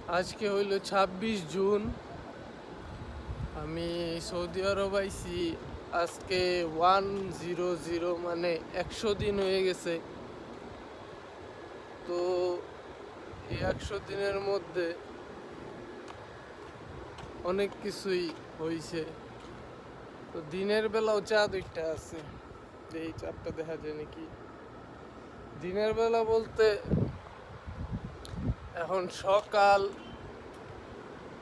আজকে হইল ২৬ জুন। আমি সৌদি আরব আইছি আজকে 100 মানে ১০০ দিন হয়ে গেছে। তো এই ১০০ দিনের মধ্যে অনেক কিছুই হয়েছে। তো দিনের বেলাও চাঁদ একটা আছে, এই চাঁদটা দেখা যায় নাকি। দিনের বেলা বলতে এখন সকাল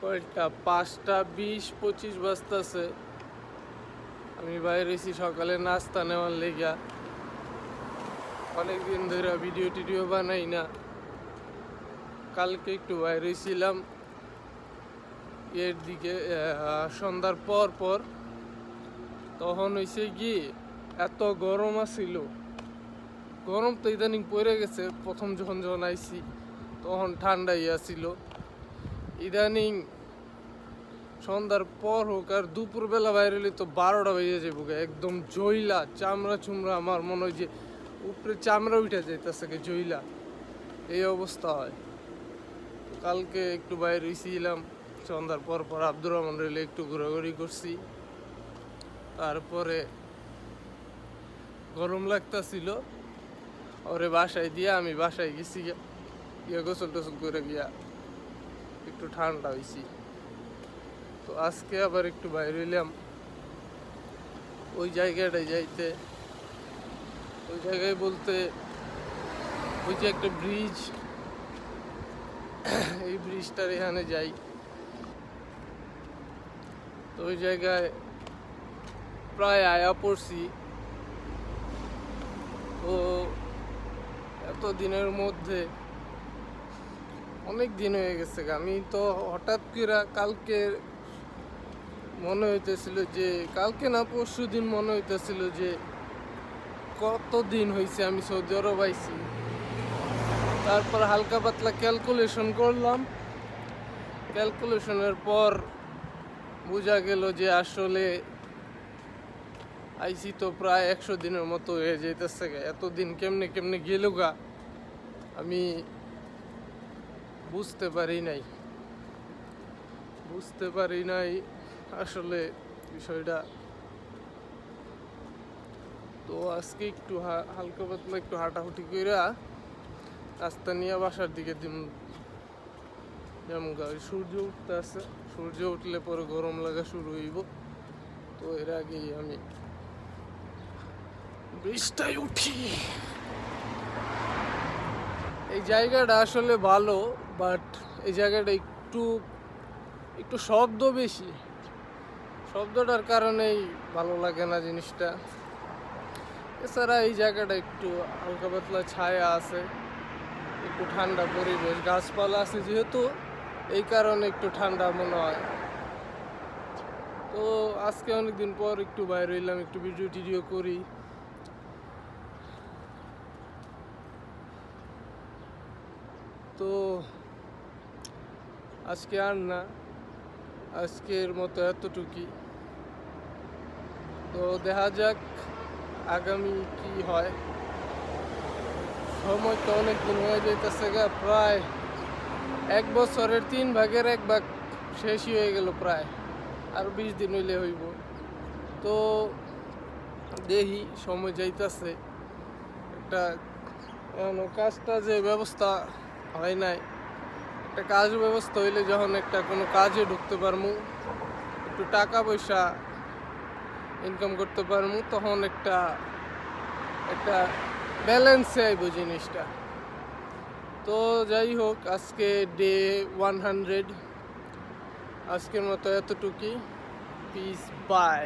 কয়টা ৫টা ২০-২৫ বাজতেছে। আমি বাইরে হয়েছি সকালে নাস্তা নেওয়ার লেগা। অনেকদিন ধরে ভিডিও টিডিও বানাই না। কালকে একটু বাইরে হয়েছিলাম এর দিকে সন্ধ্যার পর পর। তখন হয়েছে কি এত গরম আছিল, গরম তো ইদানিং পড়ে গেছে। প্রথম যখন আইছি তখন ঠান্ডাই আছিল। ইদানিং সন্ধ্যার পর হোক আর দুপুরবেলা বাইরে হলে তো ১২টা বেজে যাবো, একদম জইলা চামড়া চুমড়া, আমার মনে হয় যে উপরে চামড়া উঠে যাইতেছে জইলা, এই অবস্থা হয়। কালকে একটু বাইরে হয়েছিলাম সন্ধ্যার পর পর, আব্দুর রহমান রেলে একটু ঘোরাঘুরি করছি। তারপরে গরম লাগতাছিল, ওরে বাসায় দিয়ে আমি বাসায় গেছি গিয়া গোসল টোসল করে গিয়া একটু ঠান্ডা হয়েছি। তো আজকে আবার একটু বাইরে হইলাম ওই জায়গাটায় যাইতে। ওই জায়গায় বলতে ওই যে একটা ব্রিজ, এই ব্রিজটার এখানে যাই। তো ওই জায়গায় প্রায় আয়া পড়ছি। তো এত দিনের মধ্যে অনেক দিন হয়ে গেছে। আমি তো হঠাৎ করে কালকে মনে হইতেছিল যে, কালকে না পরশু দিন মনে হইতেছিল যে কত দিন হয়েছে আমি সৌদি আরব আইছি। তারপর হালকা পাতলা ক্যালকুলেশন করলাম। ক্যালকুলেশনের পর বোঝা গেল যে আসলে আইসি তো প্রায় ১০০ দিনের মতো হয়ে যাইতেছে। এতদিন কেমনে কেমনে গেল গা আমি বুঝতে পারি নাই আসলে বিষয়টা। তো আজকে একটু হালকা পাতলা একটু হাঁটাহুটি কইরা রাস্তা নিয়ে বাসার দিকে যেমন সূর্য উঠতে আছে, সূর্য উঠলে পরে গরম লাগা শুরু হইব। তো এর আগেই আমি ব্রিজটাই উঠি। এই জায়গাটা আসলে ভালো, বাট এই জায়গাটা একটু শব্দ বেশি। শব্দটার কারণেই ভালো লাগে না জিনিসটা। এছাড়া এই জায়গাটা একটু হালকা পাতলা ছায়া আছে, একটু ঠান্ডা পরিবেশ, গাছপালা আছে যেহেতু, এই কারণে একটু ঠান্ডা মনে হয়। তো আজকে অনেকদিন পর একটু বাইরে হইলাম, একটু ভিডিও টিডিও করি। তো আজকে আর না, আজকের মতো এতটুকুই। তো দেখা যাক আগামী কি হয়। সময় তো অনেক দিন হয়ে যাইতেছে গা, প্রায় ১ বছরের ৩/১ শেষই হয়ে গেল প্রায়। আর ২০ দিন হইলে হইব। তো দেখি সময় যাইতেছে। একটা কাজটা যে ব্যবস্থা হয় নাই, একটা কাজ ব্যবস্থা হইলে যখন একটা কোনো কাজে ঢুকতে পারমু, একটু টাকা পয়সা ইনকাম করতে পারমু, তখন একটা ব্যালেন্সে আইব জিনিসটা। তো যাই হোক, আজকে ডে 100, আজকের মতো এতটুকুই। Peace, by.